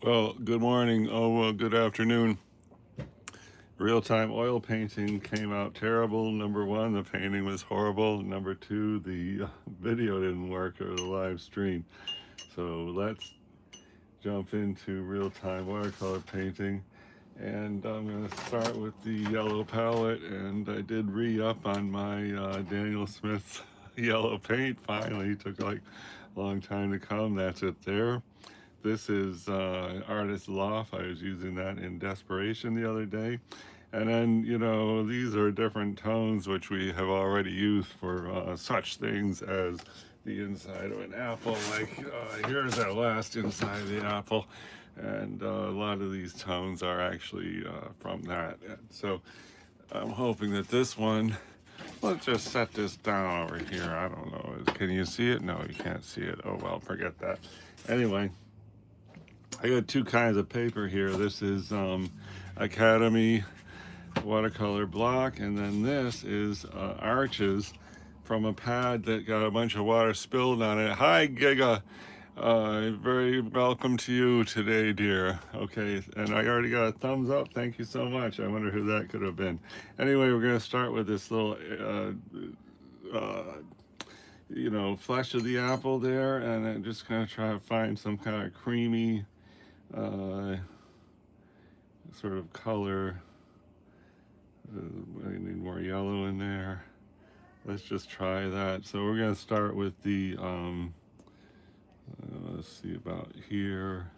Well, good morning. Oh, well, good afternoon. Real-time oil painting came out terrible. Number one, the painting was horrible. Number two, the video didn't work or the live stream. So let's jump into real-time watercolor painting. And I'm going to start with the yellow palette. And I did re-up on my Daniel Smith yellow paint. Finally, took like a long time to come. That's it there. This is Artist Loft. I was using that in Desperation the other day. And then, these are different tones which we have already used for such things as the inside of an apple. Like here's our last inside of the apple. And a lot of these tones are actually from that. And so I'm hoping that this one, let's just set this down over here. I don't know. Can you see it? No, you can't see it. Oh, well, forget that. Anyway, I got two kinds of paper here. This is Academy watercolor block, and then this is Arches from a pad that got a bunch of water spilled on it. Hi, Giga. Very welcome to you today, dear. Okay, and I already got a thumbs up. Thank you so much. I wonder who that could have been. Anyway, we're going to start with this little flesh of the apple there, and I'm just going to try to find some kind of creamy sort of color. I need more yellow in there. Let's just try that. So we're going to start with the, let's see about here.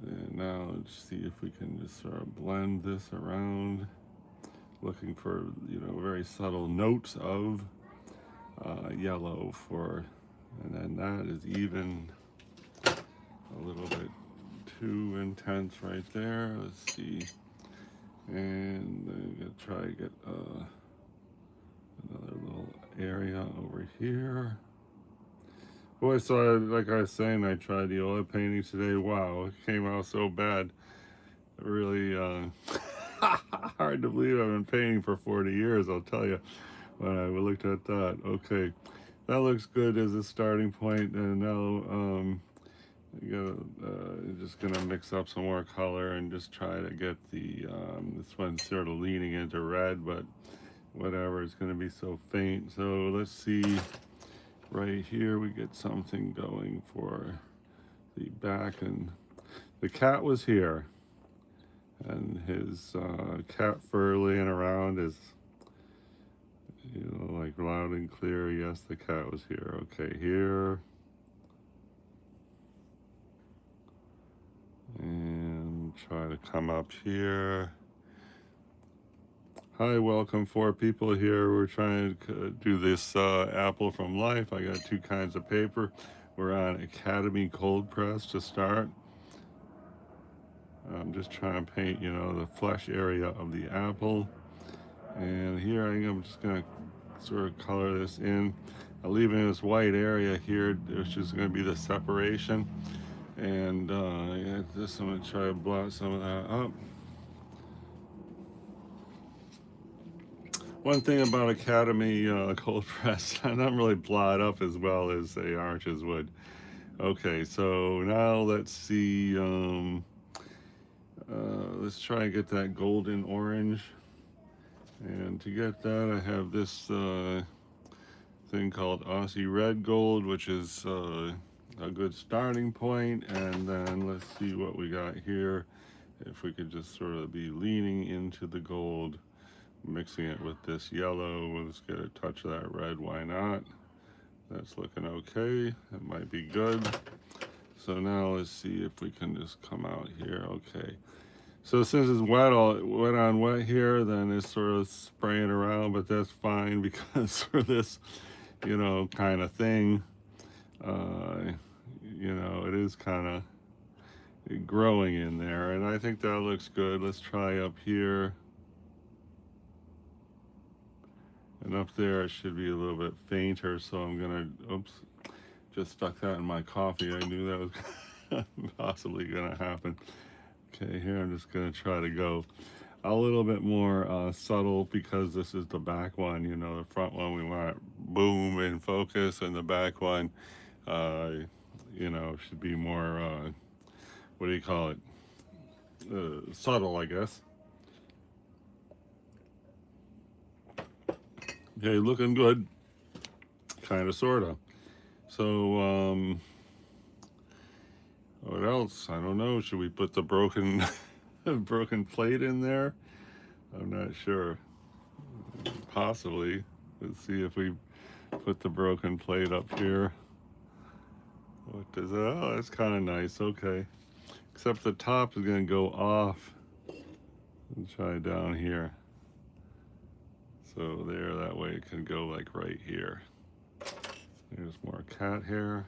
And now let's see if we can just sort of blend this around. Looking for, very subtle notes of yellow for, and then that is even a little bit too intense right there. Let's see. And I'm going to try to get another little area over here. Boy, so like I was saying, I tried the oil painting today. Wow, it came out so bad. Really hard to believe I've been painting for 40 years, I'll tell you, when I looked at that. Okay, that looks good as a starting point. And now just gonna mix up some more color and just try to get the this one's sort of leaning into red, but whatever, it's gonna be so faint. So let's see, right here we get something going for the back. And the cat was here, and his cat fur laying around is like loud and clear. Yes, the cat was here. Okay, here. And try to come up here. Hi, welcome, 4 people here. We're trying to do this apple from life. I got 2 kinds of paper. We're on Academy cold press to start. I'm just trying to paint, the flesh area of the apple. And here I'm just going to sort of color this in. I'm leaving this white area here. It's just going to be the separation. And I got this, I'm going to try to blot some of that up. One thing about Academy cold press, I don't really blot up as well as say Arches would. Okay, so now let's see. Let's try and get that golden orange. And to get that, I have this thing called Aussie Red Gold, which is a good starting point. And then let's see what we got here. If we could just sort of be leaning into the gold, mixing it with this yellow. Let's get a touch of that red, why not? That's looking okay. It might be good. So now let's see if we can just come out here. Okay. So since it's wet on wet here, then it's sort of spraying around, but that's fine because for this, kind of thing, it is kind of growing in there, and I think that looks good. Let's try up here. And up there it should be a little bit fainter, so I'm gonna, oops, just stuck that in my coffee. I knew that was possibly gonna happen. Okay, here I'm just gonna try to go a little bit more subtle because this is the back one. The front one we want boom in focus, and the back one, should be more what do you call it? Subtle, I guess. Okay, looking good. Kind of, sort of. So, what else? I don't know. Should we put the broken broken plate in there? I'm not sure. Possibly. Let's see if we put the broken plate up here. What does that? Oh, that's kind of nice. Okay. Except the top is going to go off. Let's try down here. So there, that way it can go like right here. There's more cat hair.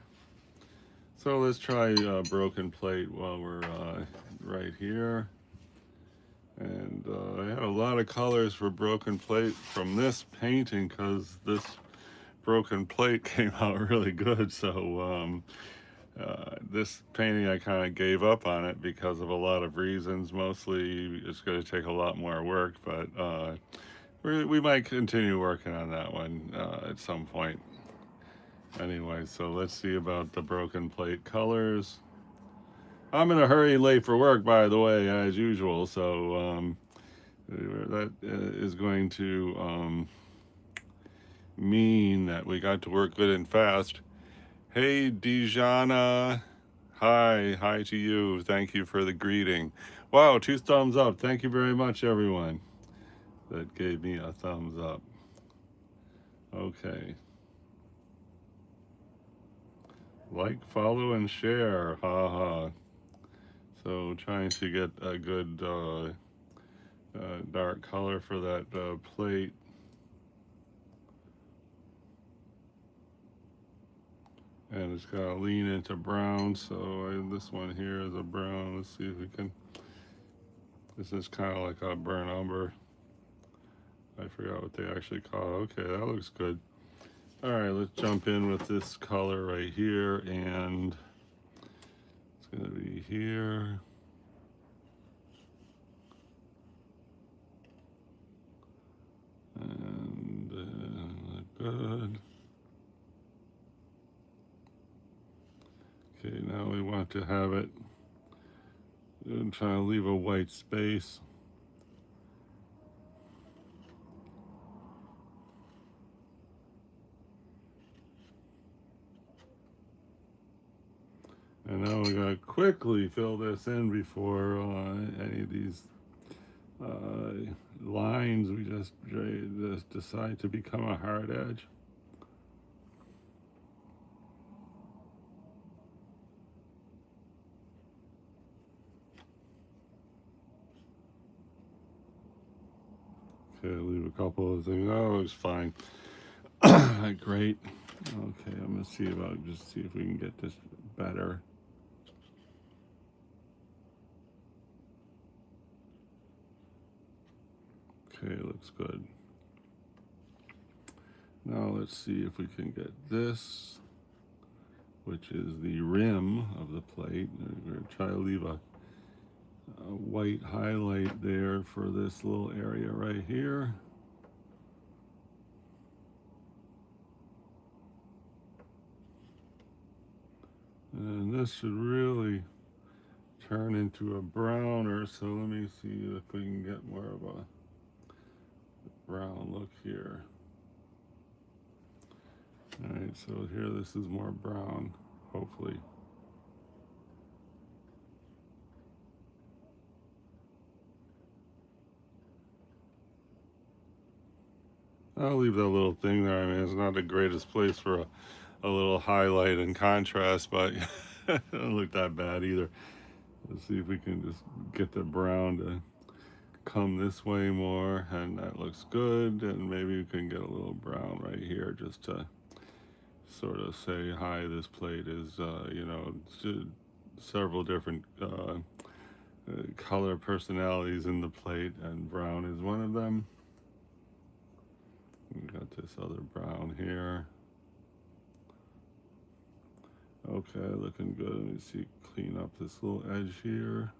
So let's try broken plate while we're right here. And I had a lot of colors for broken plate from this painting because this broken plate came out really good. So this painting I kind of gave up on it because of a lot of reasons. Mostly it's going to take a lot more work, but we might continue working on that one at some point. Anyway, so let's see about the broken plate colors. I'm in a hurry, late for work, by the way, as usual. So that is going to mean that we got to work good and fast. Hey, Dijana. Hi to you. Thank you for the greeting. Wow, 2 thumbs up. Thank you very much, everyone that gave me a thumbs up. Okay. Like, follow, and share. Ha. So trying to get a good dark color for that plate. And it's got to lean into brown, so this one here is a brown. Let's see if we can. This is kind of like a burnt umber. I forgot what they actually call it. Okay, that looks good. All right, let's jump in with this color right here, and it's going to be here. And good. Okay, now we want to have it, and try to leave a white space. And now we gotta quickly fill this in before any of these lines we just decide to become a hard edge. Okay, leave a couple of things. That looks fine. Great. Okay, I'm gonna see about just see if we can get this better. Okay, looks good. Now let's see if we can get this, which is the rim of the plate. We're gonna try to leave a white highlight there for this little area right here. And this should really turn into a browner, so let me see if we can get more of a brown look here. All right, so here this is more brown, hopefully. I'll leave that little thing there. I mean, it's not the greatest place for a little highlight and contrast, but it doesn't look that bad either. Let's see if we can just get the brown to come this way more, and that looks good. And maybe we can get a little brown right here just to sort of say, hi, this plate is, you know, several different color personalities in the plate, and brown is one of them. We got this other brown here. Okay, looking good. Let me see, clean up this little edge here.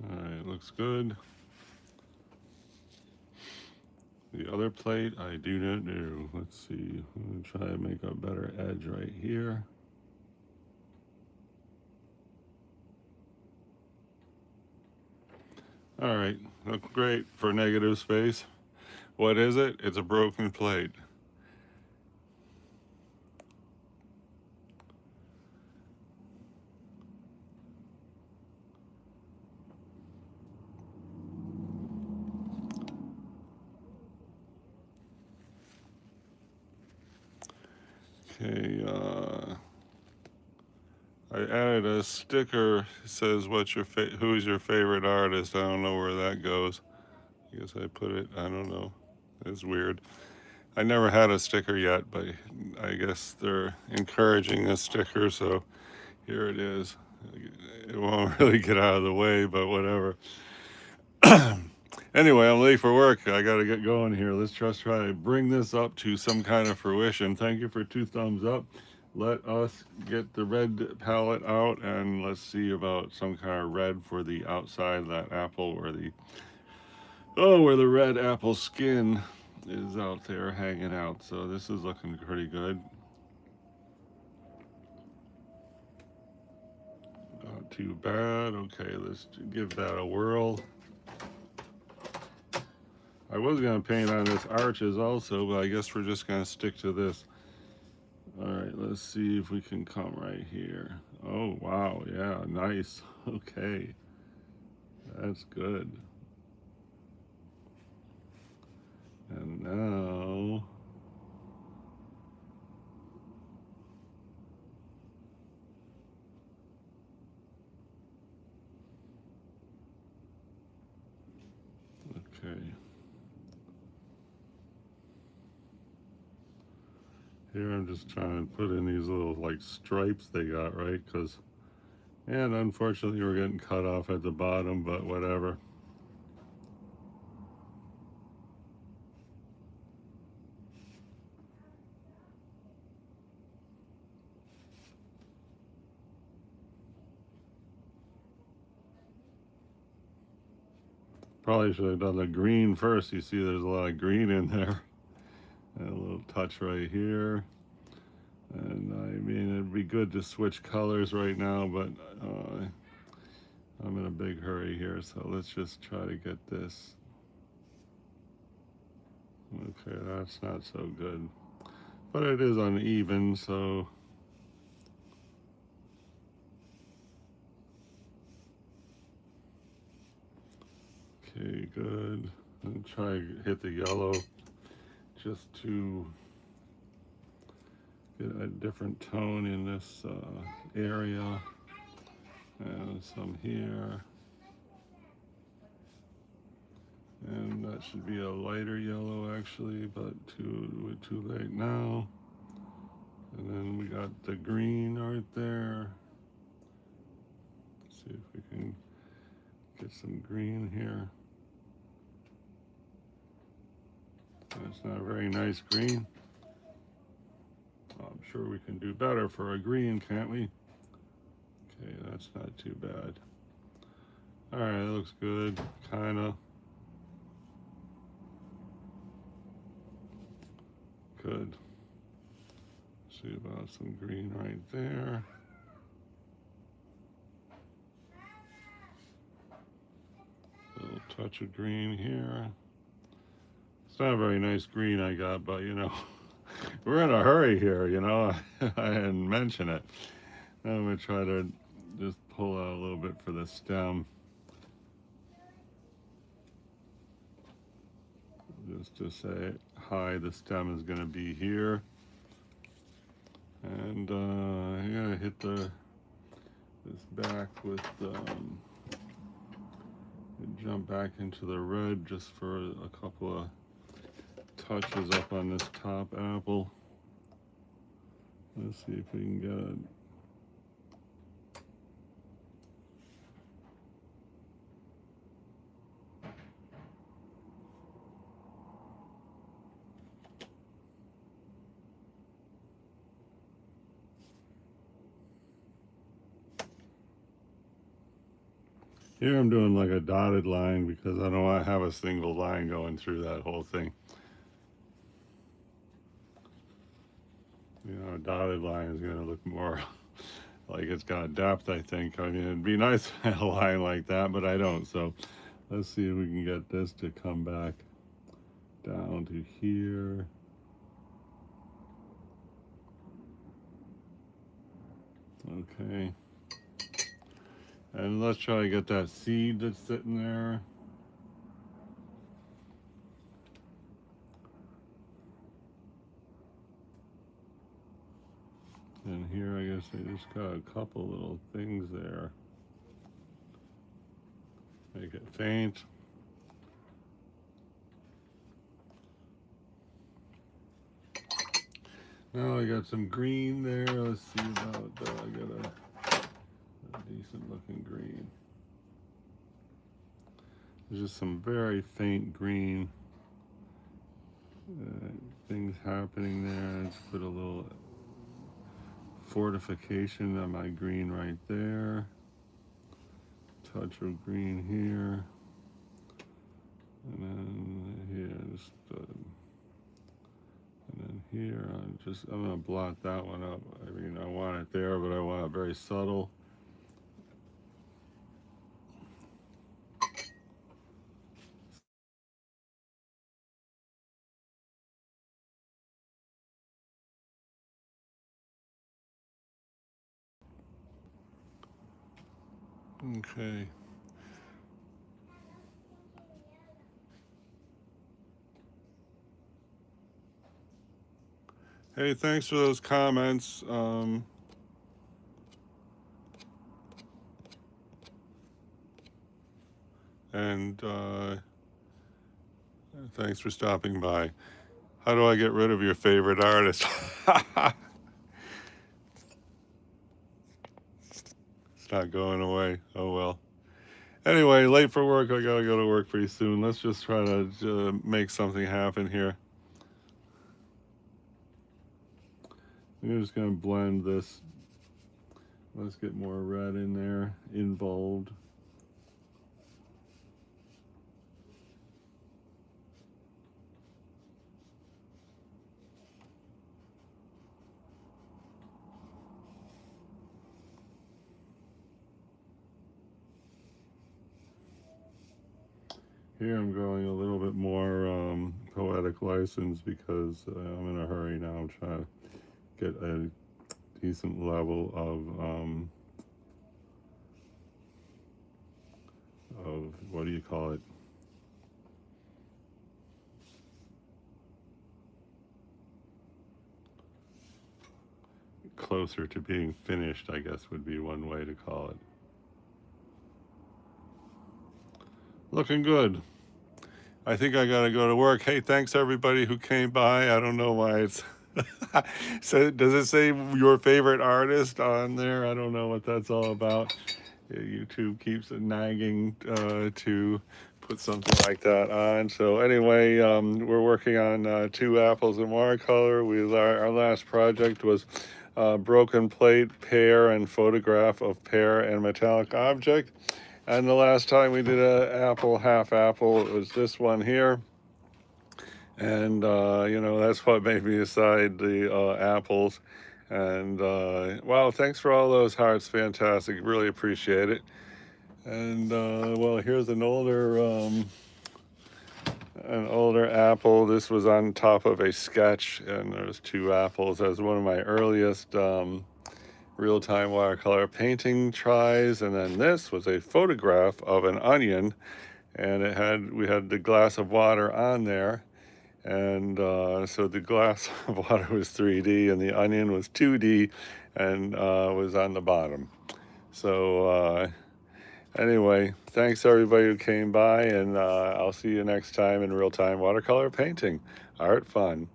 All right, looks good. The other plate, I do not know. Let's see, I'm gonna try to make a better edge right here. All right, look great for negative space. What is it? It's a broken plate. Okay, I added a sticker. It says, "What's your who's your favorite artist?" I don't know where that goes. I guess I put it. I don't know. It's weird. I never had a sticker yet, but I guess they're encouraging a sticker, so here it is. It won't really get out of the way, but whatever. Anyway, I'm late for work. I got to get going here. Let's just try to bring this up to some kind of fruition. Thank you for 2 thumbs up. Let us get the red palette out and let's see about some kind of red for the outside of that apple where the red apple skin is out there hanging out. So this is looking pretty good. Not too bad. Okay, let's give that a whirl. I was going to paint on this arches also, but I guess we're just going to stick to this. All right, let's see if we can come right here. Oh, wow. Yeah, nice. Okay. That's good. And now... Okay. Here I'm just trying to put in these little like stripes they got, right? And unfortunately we're getting cut off at the bottom, but whatever. Probably should have done the green first. You see there's a lot of green in there. And a little touch right here. And I mean, it'd be good to switch colors right now, but I'm in a big hurry here, so let's just try to get this. Okay, that's not so good. But it is uneven, so... Okay, good. And try to hit the yellow just to get a different tone in this area. And some here. And that should be a lighter yellow actually, but too late now. And then we got the green right there. Let's see if we can get some green here. That's not a very nice green. I'm sure we can do better for a green, can't we? Okay, that's not too bad. All right, that looks good, kinda. Good. See about some green right there. A little touch of green here. It's not a very nice green I got, but you know, we're in a hurry here, you know. I didn't mention it. I'm gonna try to just pull out a little bit for the stem. Just to say hi, the stem is gonna be here. And I'm gonna hit this back with jump back into the red just for a couple of touches up on this top apple. Let's see if we can get it. Here I'm doing like a dotted line because I don't want to have a single line going through that whole thing. You know, a dotted line is going to look more like it's got depth, I think. I mean, it'd be nice to have a line like that, but I don't. So Let's see if we can get this to come back down to here. Okay. And let's try to get that seed that's sitting there. And here, I guess I just got a couple little things there. Make it faint. Now I got some green there. Let's see about I got a decent looking green. There's just some very faint green things happening there. Let's put a little fortification on my green right there. Touch of green here. And then here, just and then here, I'm gonna blot that one up. I mean, I want it there, but I want it very subtle. Okay. Hey, thanks for those comments. And thanks for stopping by. How do I get rid of your favorite artist? It's not going away. Oh well. Anyway, late for work. I gotta go to work pretty soon. Let's just try to make something happen here. I'm just gonna blend this. Let's get more red in there, involved. Here I'm going a little bit more poetic license because I'm in a hurry now. I'm trying to get a decent level of what do you call it? Closer to being finished, I guess would be one way to call it. Looking good. I think I gotta go to work. Hey, thanks everybody who came by. I don't know why it's so does it say your favorite artist on there? I don't know what that's all about. YouTube keeps nagging to put something like that on. So anyway, we're working on 2 apples in watercolor. Our last project was broken plate, pear, and photograph of pear and metallic object. And the last time we did an apple, half apple, it was this one here. And, you know, that's what made me decide the apples. And, wow, thanks for all those hearts. Fantastic. Really appreciate it. And, well, here's an older apple. This was on top of a sketch, and there's 2 apples. That was one of my earliest real-time watercolor painting tries. And then this was a photograph of an onion, and we had the glass of water on there. And so the glass of water was 3D and the onion was 2D and was on the bottom. So anyway, thanks everybody who came by, and I'll see you next time in real-time watercolor painting. Art fun.